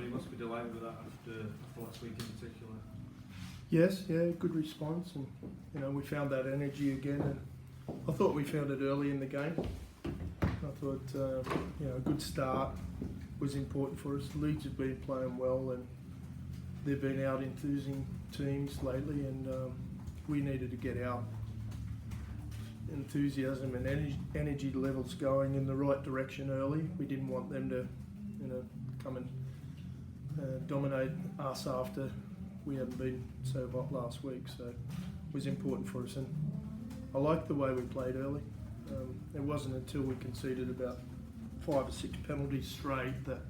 you must be delighted with that after last week in particular. Yes, yeah, good response, and we found that energy again, and I thought we found it early in the game. I thought a good start was important for us. Leeds have been playing well, and they've been out enthusing teams lately, and we needed to get our enthusiasm and energy levels going in the right direction early. We didn't want them to come and dominate us after we hadn't been so hot last week, so it was important for us, and I liked the way we played early. It wasn't until we conceded about 5 or 6 penalties straight that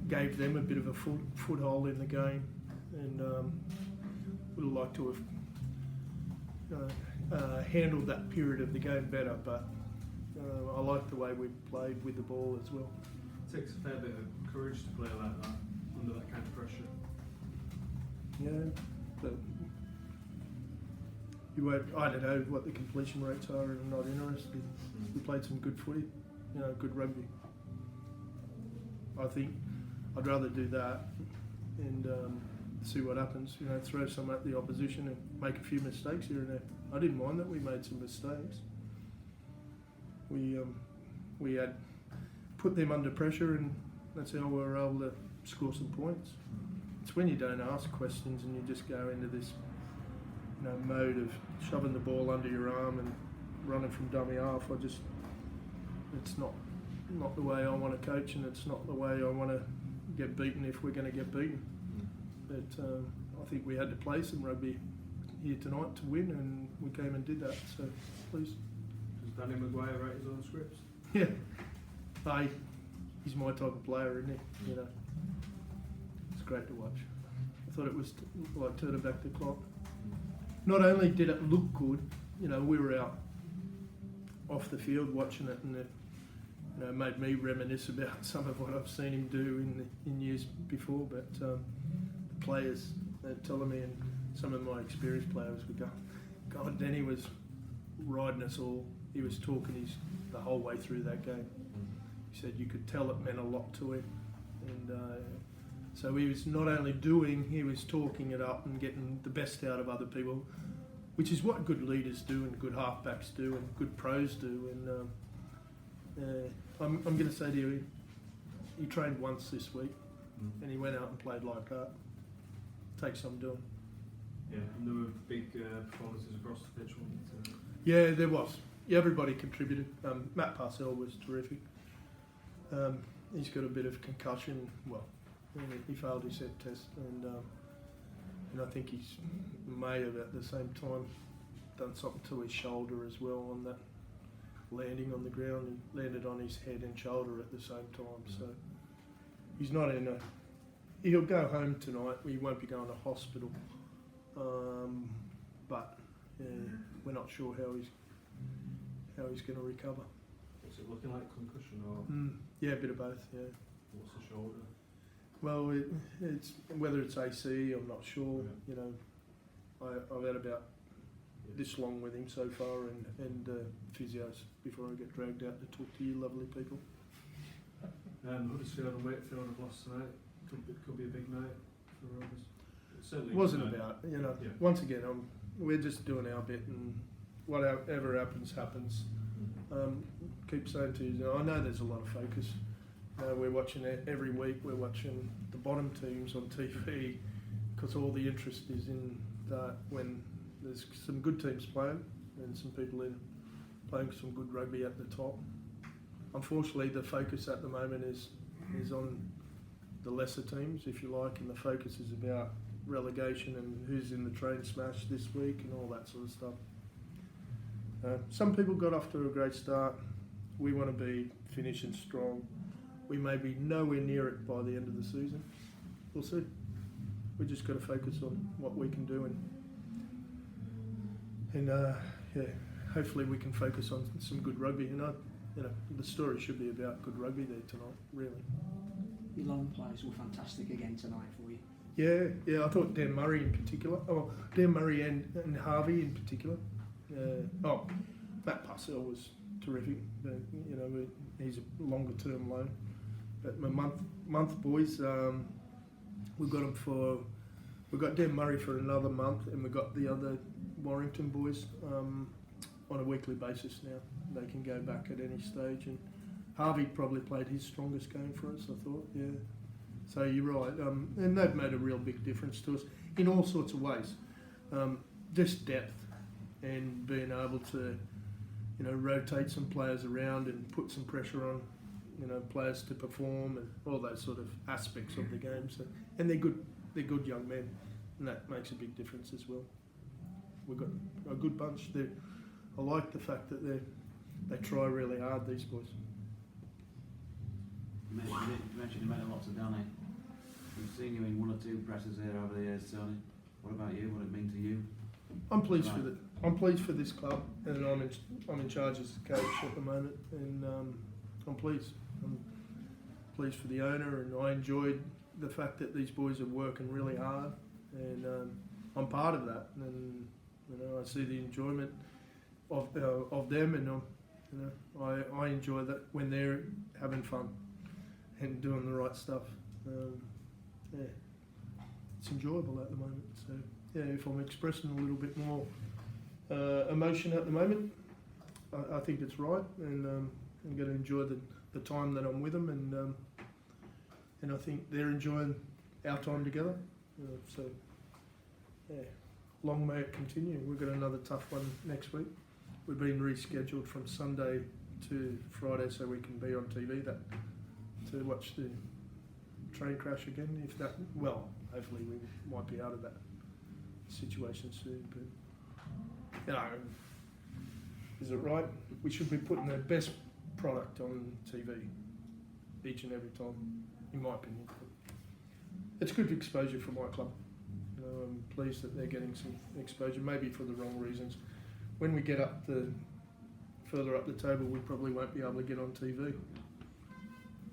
gave them a bit of a foothold in the game, and would have liked to have handled that period of the game better, but I liked the way we played with the ball as well. It takes a fair bit of courage to play like that, under that kind of pressure. Yeah, but I don't know what the completion rates are, and I'm not interested. We played some good footy, good rugby. I think I'd rather do that and see what happens. Throw some at the opposition and make a few mistakes here and there. I didn't mind that we made some mistakes. We had put them under pressure, and that's how we were able to score some points. It's when you don't ask questions and you just go into this mode of shoving the ball under your arm and running from dummy half. It's not the way I want to coach, and it's not the way I want to get beaten if we're going to get beaten. But I think we had to play some rugby here tonight to win, and we came and did that, so please. Does Danny Maguire write his own scripts? Yeah. He's my type of player, isn't he? It's great to watch. I thought it was like turning back the clock. Not only did it look good, we were out off the field watching it, and it made me reminisce about some of what I've seen him do in years before. But the players are telling me, and some of my experienced players were going, God, Danny was riding us all. He was talking the whole way through that game. He said you could tell it meant a lot to him, and so he was not only doing, he was talking it up and getting the best out of other people, which is what good leaders do and good halfbacks do and good pros do. And I'm going to say to you, he trained once this week, and he went out and played like that. Takes some doing. Yeah, and there were big performances across the pitch, wasn't it? Yeah, there was. Yeah, everybody contributed. Matt Parcell was terrific. He's got a bit of concussion. Well, he failed his set test, and I think he's may have at the same time done something to his shoulder as well on that landing on the ground. He landed on his head and shoulder at the same time, so he's not in a... He'll go home tonight. We won't be going to hospital, but we're not sure how he's going to recover. What's it looking like, concussion or? Yeah, a bit of both. Yeah. What's the shoulder? Well, it's whether it's AC, I'm not sure. Yeah. I've had about this long with him so far, and physios before I get dragged out to talk to you lovely people. Huddersfield and Wakefield have lost tonight. Could be a big night for Rovers. It wasn't about, once again, we're just doing our bit, and whatever happens. Keep saying to you, I know there's a lot of focus. We're watching it every week. We're watching the bottom teams on TV because all the interest is in that when there's some good teams playing and some people playing some good rugby at the top. Unfortunately, the focus at the moment is on the lesser teams, if you like, and the focus is about relegation and who's in the train smash this week and all that sort of stuff. Some people got off to a great start. We want to be finishing strong. We may be nowhere near it by the end of the season. We'll see. We just got to focus on what we can do, and hopefully we can focus on some good rugby. And the story should be about good rugby there tonight, really. Your lone players were fantastic again tonight for you. Yeah. I thought Dan Murray in particular. Dan Murray and Harvey in particular. Matt Parcell was terrific. But, he's a longer term loan. But my month boys, We've got them for. We've got Dan Murray for another month, and we've got the other Warrington boys on a weekly basis now. They can go back at any stage, and Harvey probably played his strongest game for us, I thought, yeah. So you're right, and they've made a real big difference to us in all sorts of ways. Just depth and being able to, rotate some players around and put some pressure on, players to perform and all those sort of aspects of the game. So, and they're good young men, and that makes a big difference as well. We've got a good bunch. I like the fact that they try really hard, these boys. You mentioned you made a lot of Danny. We've seen you in one or two presses here over the years, Tony. What about you? What did it mean to you? I'm pleased with it. I'm pleased for this club, and I'm in charge as the coach at the moment, and I'm pleased. I'm pleased for the owner, and I enjoyed the fact that these boys are working really hard, and I'm part of that, and I see the enjoyment of them, and I enjoy that when they're having fun and doing the right stuff. Yeah, it's enjoyable at the moment. So yeah, if I'm expressing a little bit more emotion at the moment, I think it's right, and I'm going to enjoy the time that I'm with them, and I think they're enjoying our time together. So yeah, long may it continue. We've got another tough one next week. We've been rescheduled from Sunday to Friday so we can be on TV to watch the train crash again. Hopefully we might be out of that situation soon. But is it right? We should be putting the best product on TV each and every time, in my opinion. It's good exposure for my club. I'm pleased that they're getting some exposure, maybe for the wrong reasons. When we get further up the table, we probably won't be able to get on TV.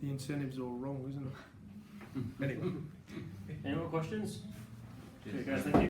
The incentive's all wrong, isn't it? Anyway. Any more questions? Cheers. Okay, guys, thank you.